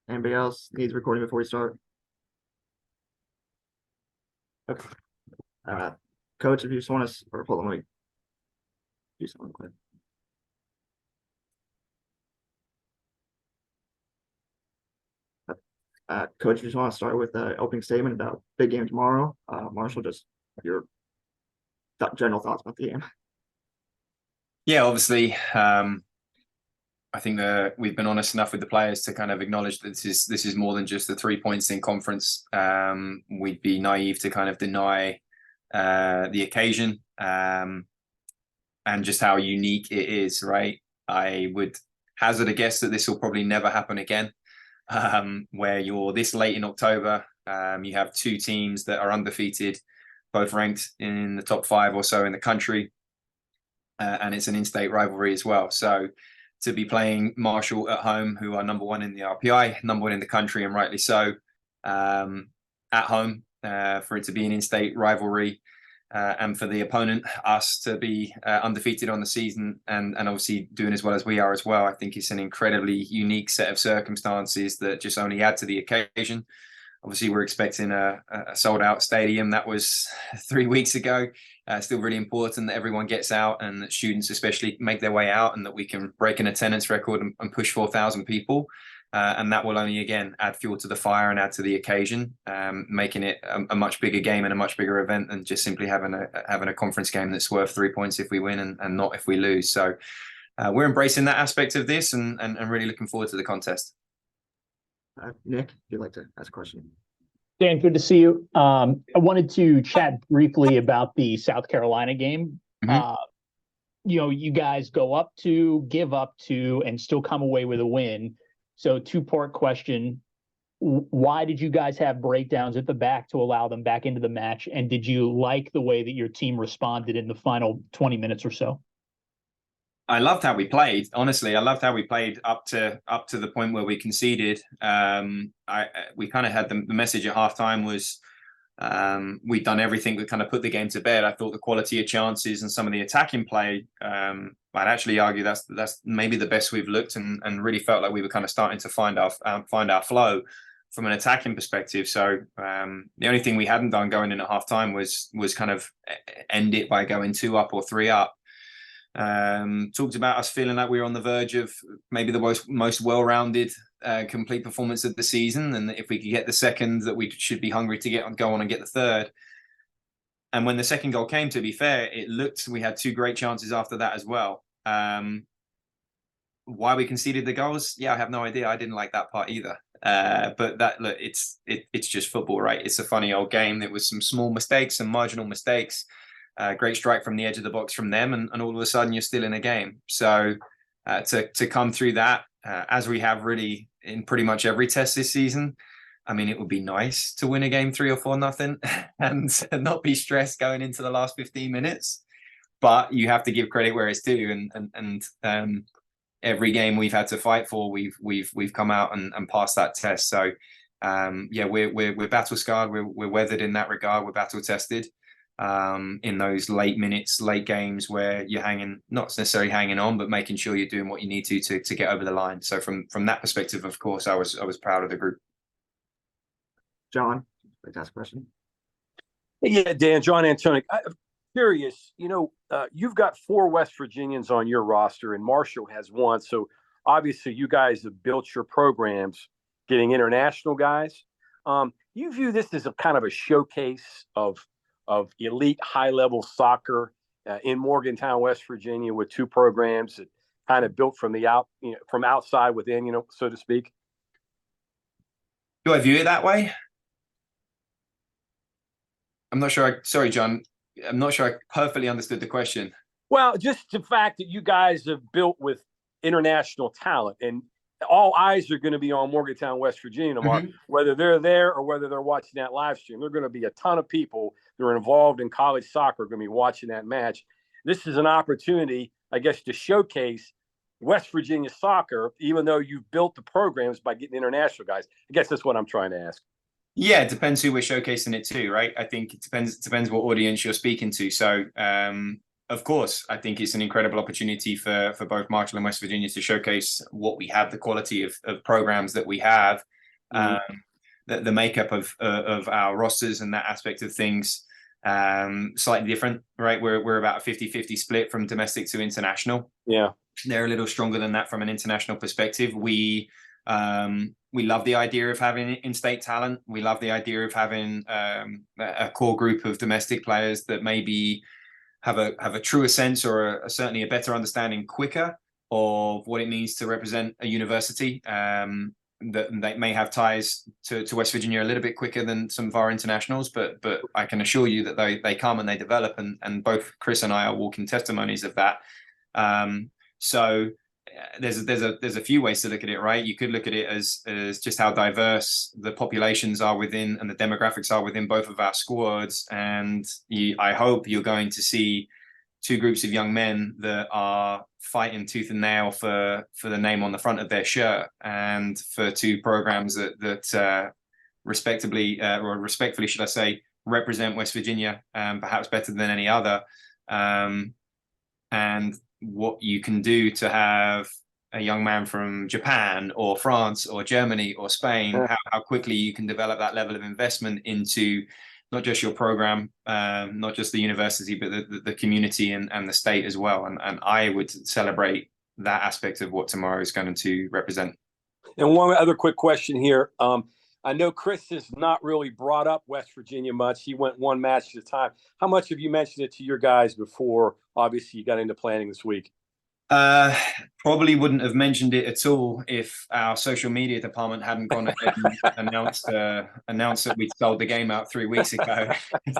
Anybody else needs recording before we start? Okay. Coach, if you just want to, or hold on, let me do something quick. Coach, if you just want to start with the opening statement about big game tomorrow. Marshall, just your general thoughts about the game. Yeah, obviously, I think that we've been honest enough with the players to kind of acknowledge that this is more than just the 3 points in conference. We'd be naive to kind of deny the occasion and just how unique it is, right? I would hazard a guess that this will probably never happen again, where you're this late in October. You have two teams that are undefeated, both ranked in the top 5 or so in the country. And it's an in-state rivalry as well. So to be playing Marshall at home, who are number 1 in the RPI, number 1 in the country, and rightly so, at home, for it to be an in-state rivalry, and for the opponent, us, to be undefeated on the season and obviously doing as well as we are as well, I think it's an incredibly unique set of circumstances that just only add to the occasion. Obviously, we're expecting a sold-out stadium. That was 3 weeks ago. Still really important that everyone gets out and that students especially make their way out and that we can break an attendance record and push 4,000 people. And that will only, again, add fuel to the fire and add to the occasion, making it a much bigger game and a much bigger event than just simply having a conference game that's worth 3 points if we win and not if we lose. So we're embracing that aspect of this and really looking forward to the contest. Nick, if you'd like to ask a question. Dan, good to see you. I wanted to chat briefly about the South Carolina game. Mm-hmm. You guys go up to, give up to, and still come away with a win. So 2-part question. Why did you guys have breakdowns at the back to allow them back into the match? And did you like the way that your team responded in the final 20 minutes or so? I loved how we played. Honestly, I loved how we played up to the point where we conceded. We kind of had the message at halftime was we'd done everything to kind of put the game to bed. I thought the quality of chances and some of the attacking play, I'd actually argue that's maybe the best we've looked, and really felt like we were kind of starting to find our flow from an attacking perspective. So the only thing we hadn't done going in at halftime was kind of end it by going 2 up or 3 up. Talked about us feeling like we were on the verge of maybe the most well-rounded complete performance of the season, and if we could get the second, that we should be hungry to go on and get the third. And when the second goal came, to be fair, we had 2 great chances after that as well. Why we conceded the goals, I have no idea. I didn't like that part either. But look, it's just football, right? It's a funny old game. There was some small mistakes, some marginal mistakes. Great strike from the edge of the box from them, and all of a sudden you're still in a game. So to come through that, as we have really in pretty much every test this season, I mean, it would be nice to win a game 3 or 4-0 and not be stressed going into the last 15 minutes. But you have to give credit where it's due, and every game we've had to fight for, we've come out and passed that test. So we're battle scarred, we're weathered in that regard, we're battle tested. In those late minutes, late games where you're not necessarily hanging on, but making sure you're doing what you need to get over the line. So from that perspective, of course, I was proud of the group. John, like to ask a question. Yeah, Dan, John Antonic. I'm curious, you've got 4 West Virginians on your roster and Marshall has 1. So obviously you guys have built your programs getting international guys. You view this as a kind of a showcase of elite high-level soccer in Morgantown, West Virginia, with 2 programs that kind of built from from outside within, so to speak? Do I view it that way? I'm not sure. Sorry, John. I'm not sure I perfectly understood the question. Well, just the fact that you guys have built with international talent, and all eyes are going to be on Morgantown, West Virginia tomorrow, whether they're there or whether they're watching that live stream. There are going to be a ton of people that are involved in college soccer are going to be watching that match. This is an opportunity, I guess, to showcase West Virginia soccer, even though you've built the programs by getting international guys. I guess that's what I'm trying to ask. Yeah, it depends who we're showcasing it to, right? I think it depends what audience you're speaking to. So, of course, I think it's an incredible opportunity for both Marshall and West Virginia to showcase what we have, the quality of programs that we have, The makeup of our rosters and that aspect of things slightly different, right? We're about a 50-50 split from domestic to international. Yeah. They're a little stronger than that from an international perspective. We love the idea of having in-state talent. We love the idea of having a core group of domestic players that maybe have a truer sense or certainly a better understanding quicker of what it means to represent a university. That they may have ties to West Virginia a little bit quicker than some of our internationals, but I can assure you that they come and they develop, and both Chris and I are walking testimonies of that. So there's a few ways to look at it, right? You could look at it as just how diverse the populations are within and the demographics are within both of our squads, and I hope you're going to see two groups of young men that are fighting tooth and nail for the name on the front of their shirt, and for two programs that respectably or respectfully, should I say, represent West Virginia perhaps better than any other. And what you can do to have a young man from Japan or France or Germany or Spain, how quickly you can develop that level of investment into not just your program, not just the university, but the community and the state as well. And I would celebrate that aspect of what tomorrow is going to represent. And one other quick question here. I know Chris has not really brought up West Virginia much. He went one match at a time. How much have you mentioned it to your guys before, obviously, you got into planning this week? Probably wouldn't have mentioned it at all if our social media department hadn't gone ahead and announced that we'd sold the game out 3 weeks ago.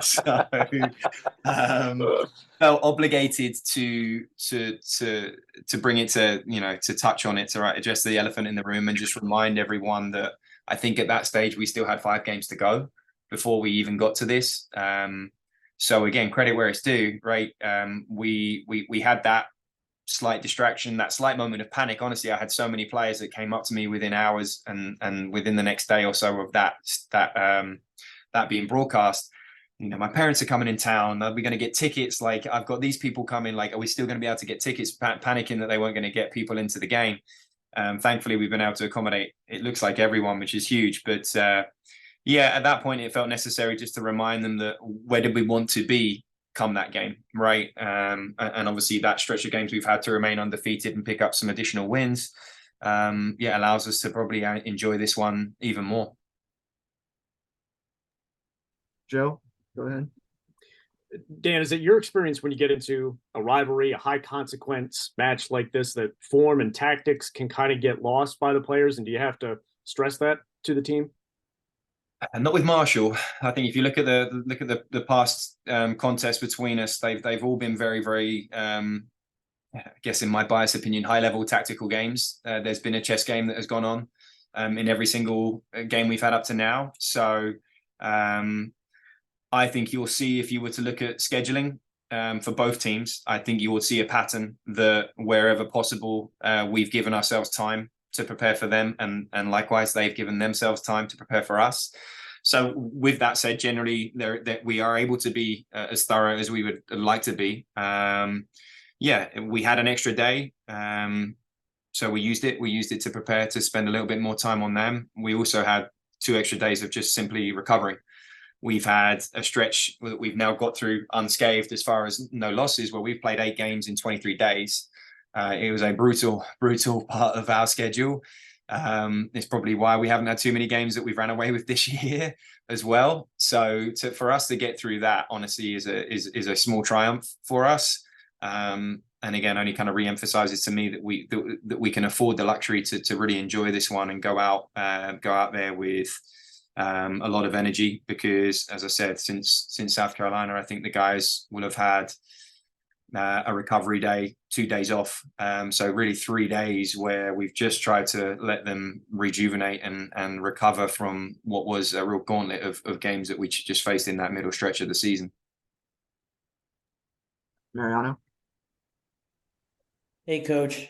So felt obligated to bring it to touch on it, to address the elephant in the room and just remind everyone that I think at that stage we still had 5 games to go before we even got to this. So again, credit where it's due, right? We had that slight distraction, that slight moment of panic. Honestly, I had so many players that came up to me within hours and within the next day or so of that being broadcast. My parents are coming in town. Are we going to get tickets? Like, I've got these people coming. Like, are we still going to be able to get tickets? Panicking that they weren't going to get people into the game. Thankfully, we've been able to accommodate, it looks like, everyone, which is huge. But yeah, at that point, it felt necessary just to remind them that where did we want to be come that game, right? And obviously that stretch of games we've had to remain undefeated and pick up some additional wins, allows us to probably enjoy this one even more. Joe, go ahead. Dan, is it your experience when you get into a rivalry, a high consequence match like this, that form and tactics can kind of get lost by the players? And do you have to stress that to the team? And not with Marshall. I think if you look at the past contests between us, they've all been very, very, I guess in my biased opinion, high level tactical games. There's been a chess game that has gone on in every single game we've had up to now. So I think you'll see, if you were to look at scheduling for both teams, I think you will see a pattern that wherever possible, we've given ourselves time to prepare for them, and likewise they've given themselves time to prepare for us. So with that said, generally that we are able to be as thorough as we would like to be. We had an extra day, so we used it to prepare, to spend a little bit more time on them. We also had 2 extra days of just simply recovering. We've had a stretch that we've now got through unscathed as far as no losses, where we've played 8 games in 23 days. It was a brutal part of our schedule. It's probably why we haven't had too many games that we've ran away with this year as well. So for us to get through that, honestly, is a small triumph for us. And again, only kind of re-emphasizes to me that we can afford the luxury to really enjoy this one and go out there with a lot of energy, because, as I said, since South Carolina, I think the guys will have had a recovery day, 2 days off. So really 3 days where we've just tried to let them rejuvenate and recover from what was a real gauntlet of games that we just faced in that middle stretch of the season. Mariano? Hey, Coach.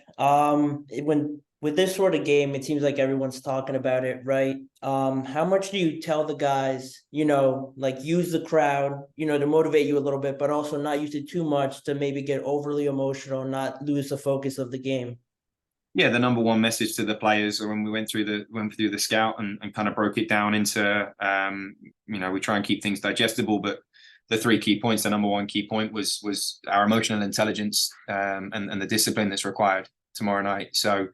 With this sort of game, it seems like everyone's talking about it, right? How much do you tell the guys, use the crowd, to motivate you a little bit, but also not use it too much to maybe get overly emotional, not lose the focus of the game? Yeah, the number one message to the players when we went through the scout and kind of broke it down into we try and keep things digestible, but the three key points, the number one key point was our emotional intelligence and the discipline that's required tomorrow night. So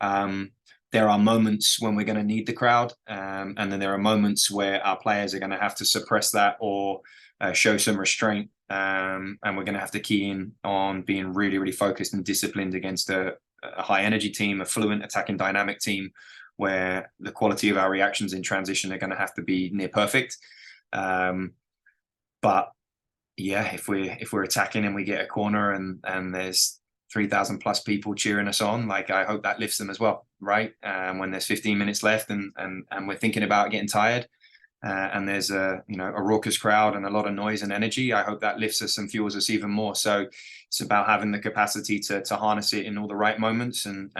there are moments when we're going to need the crowd, and then there are moments where our players are going to have to suppress that or show some restraint, and we're going to have to key in on being really, really focused and disciplined against a high energy team, a fluent attacking dynamic team, where the quality of our reactions in transition are going to have to be near perfect. But yeah, if we're attacking and we get a corner and there's 3,000 plus people cheering us on, like I hope that lifts them as well, right? When there's 15 minutes left and we're thinking about getting tired, and there's a raucous crowd and a lot of noise and energy, I hope that lifts us and fuels us even more. So it's about having the capacity to harness it in all the right moments and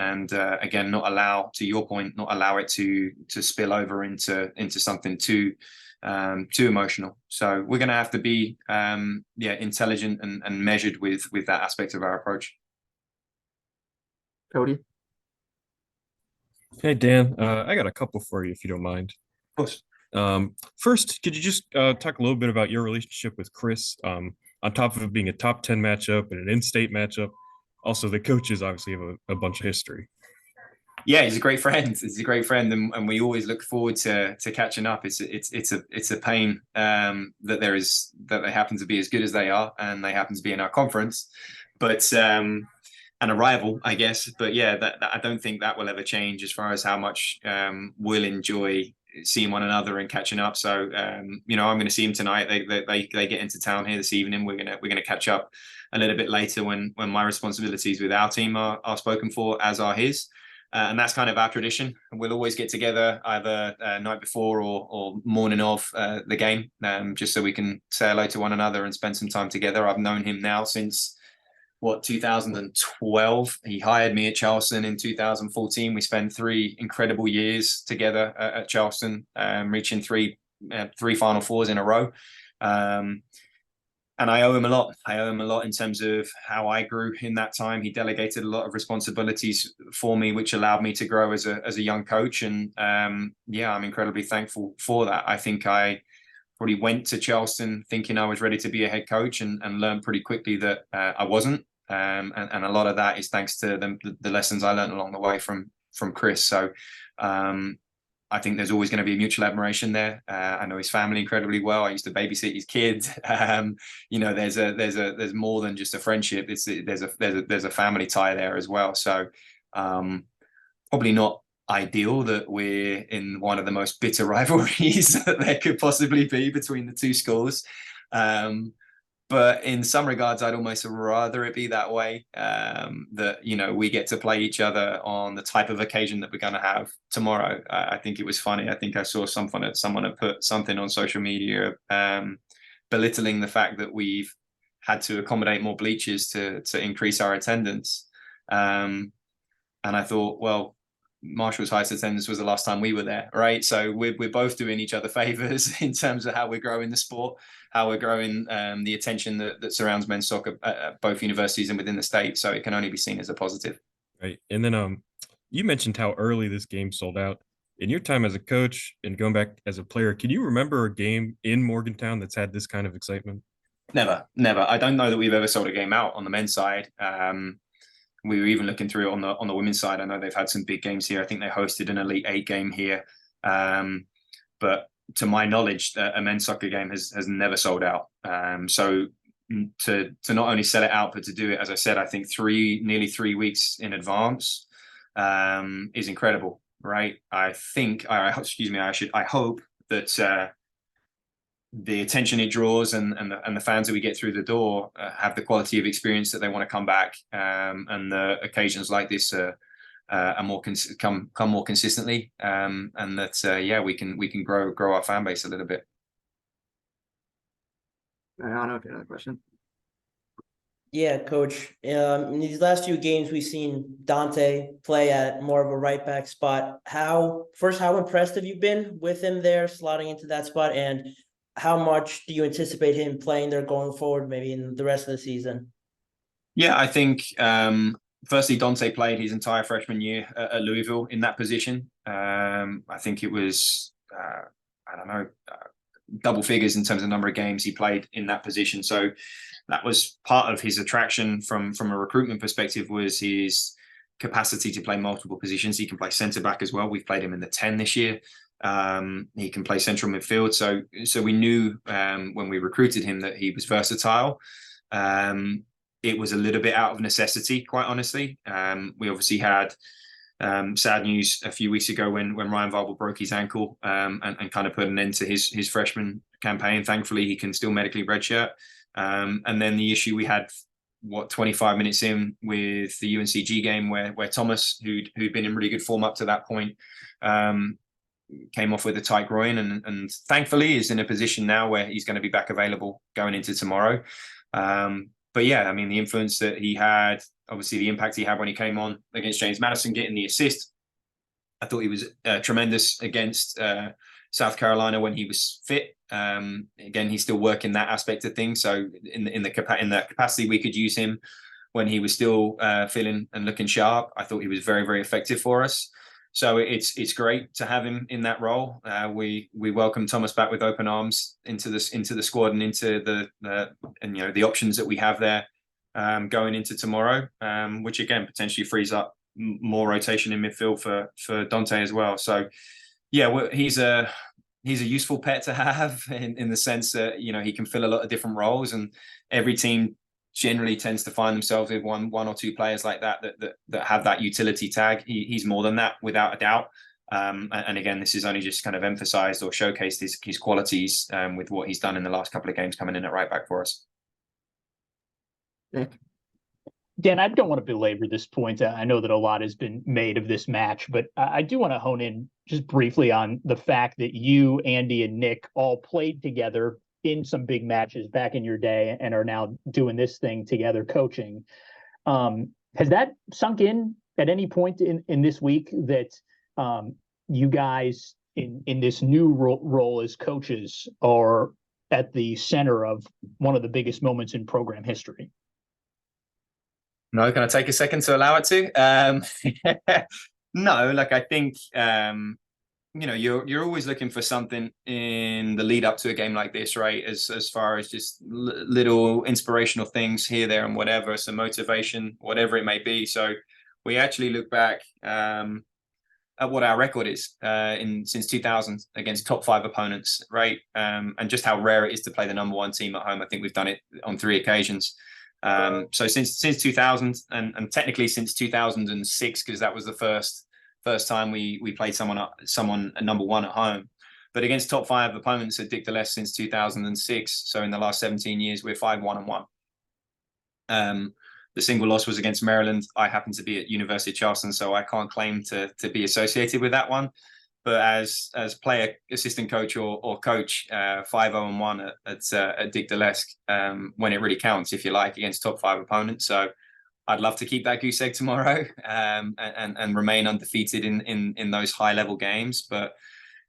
again, not allow, to your point, not allow it to spill over into something too emotional. So we're going to have to be intelligent and measured with that aspect of our approach. Cody? Hey, Dan, I got a couple for you if you don't mind. Of course. First, could you just talk a little bit about your relationship with Chris? On top of it being a top 10 matchup and an in-state matchup, also the coaches obviously have a bunch of history. Yeah, he's a great friend. He's a great friend, and we always look forward to catching up. It's a pain that they happen to be as good as they are, and they happen to be in our conference, but and a rival, I guess. But yeah, that I don't think that will ever change as far as how much we'll enjoy seeing one another and catching up. So I'm going to see him tonight. They get into town here this evening. We're gonna catch up a little bit later when my responsibilities with our team are spoken for, as are his. And that's kind of our tradition. We'll always get together either night before or morning of the game, just so we can say hello to one another and spend some time together. I've known him now since 2012. He hired me at Charleston in 2014. We spent 3 incredible years together at Charleston, reaching three Final Fours in a row. And I owe him a lot. I owe him a lot in terms of how I grew in that time. He delegated a lot of responsibilities for me, which allowed me to grow as a young coach. And I'm incredibly thankful for that. I think I probably went to Charleston thinking I was ready to be a head coach and learned pretty quickly that I wasn't. And a lot of that is thanks to the lessons I learned along the way from Chris. So I think there's always going to be mutual admiration there. I know his family incredibly well. I used to babysit his kids. There's more than just a friendship. There's a family tie there as well. So probably not ideal that we're in one of the most bitter rivalries that there could possibly be between the two schools. But in some regards, I'd almost rather it be that way, that, we get to play each other on the type of occasion that we're going to have tomorrow. I think it was funny. I think I saw someone had put something on social media belittling the fact that we've had to accommodate more bleachers to increase our attendance. And I thought, well, Marshall's highest attendance was the last time we were there, right? So we're both doing each other favors in terms of how we're growing the sport, how we're growing the attention that surrounds men's soccer at both universities and within the state. So it can only be seen as a positive. Right. And then you mentioned how early this game sold out. In your time as a coach and going back as a player, can you remember a game in Morgantown that's had this kind of excitement? Never. I don't know that we've ever sold a game out on the men's side. We were even looking through it on the women's side. I know they've had some big games here. I think they hosted an Elite 8 game here. But to my knowledge, a men's soccer game has never sold out. So to not only sell it out, but to do it, as I said, I think nearly 3 weeks in advance is incredible, right? I hope that the attention it draws and the fans that we get through the door have the quality of experience that they want to come back, and the occasions like this are more come more consistently, and that we can grow our fan base a little bit. I don't know if you have a question. Yeah, Coach. In these last 2 games, we've seen Dante play at more of a right back spot. How impressed have you been with him there, slotting into that spot, and how much do you anticipate him playing there going forward, maybe in the rest of the season? Yeah, I think firstly, Dante played his entire freshman year at Louisville in that position. I think it was, I don't know, double figures in terms of number of games he played in that position. So that was part of his attraction from a recruitment perspective, was his capacity to play multiple positions. He can play centre back as well. We've played him in the 10 this year. He can play central midfield. So we knew when we recruited him that he was versatile. It was a little bit out of necessity, quite honestly. We obviously had sad news a few weeks ago when Ryan Varbel broke his ankle and kind of put an end to his freshman campaign. Thankfully, he can still medically redshirt. And then the issue we had, 25 minutes in with the UNCG game where Thomas, who'd been in really good form up to that point, came off with a tight groin and thankfully is in a position now where he's going to be back available going into tomorrow. But yeah, I mean, the influence that he had, obviously the impact he had when he came on against James Madison, getting the assist. I thought he was tremendous against South Carolina when he was fit. Again, he's still working that aspect of things. So in that capacity, we could use him when he was still feeling and looking sharp. I thought he was very, very effective for us. So it's great to have him in that role. We welcome Thomas back with open arms into the squad and into the options that we have there going into tomorrow, which again potentially frees up more rotation in midfield for Dante as well. So yeah, he's a useful pet to have in the sense that he can fill a lot of different roles, and every team generally tends to find themselves with one or two players like that have that utility tag. He's more than that, without a doubt. And again, this is only just kind of emphasized or showcased his qualities with what he's done in the last couple of games coming in at right back for us. Nick? Dan, I don't want to belabor this point. I know that a lot has been made of this match, but I do want to hone in just briefly on the fact that you, Andy, and Nick all played together in some big matches back in your day and are now doing this thing together coaching. Has that sunk in at any point in this week that you guys in this new role as coaches are at the center of one of the biggest moments in program history? No, can I take a second to allow it to? No, like I think you're always looking for something in the lead up to a game like this, right? As far as just little inspirational things here, there, and whatever, some motivation, whatever it may be. So we actually look back at what our record is since 2000 against top 5 opponents, right? And just how rare it is to play the number 1 team at home. I think we've done it on 3 occasions. So since 2000 and technically since 2006, because that was the first time we played someone a number 1 at home, but against top 5 opponents at Dick DeLess since 2006. So in the last 17 years, we're 5-1-1. The single loss was against Maryland. I happen to be at University of Charleston, so I can't claim to be associated with that one. But as player, assistant coach, or coach, 5-0-1 at Dick DeLesque, when it really counts, if you like, against top 5 opponents. So I'd love to keep that goose egg tomorrow and remain undefeated in those high level games. But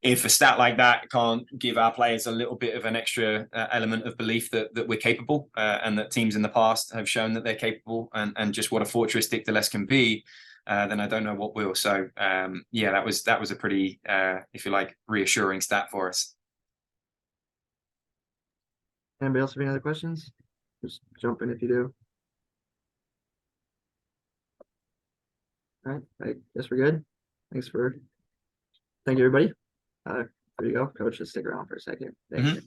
if a stat like that can't give our players a little bit of an extra element of belief that we're capable and that teams in the past have shown that they're capable and just what a fortress Dick DeLesque can be, then I don't know what will. So yeah, that was a pretty, if you like, reassuring stat for us. Anybody else have any other questions? Just jump in if you do. All right, I guess we're good. Thank you, everybody. There you go, coach. Just stick around for a second. Thank you.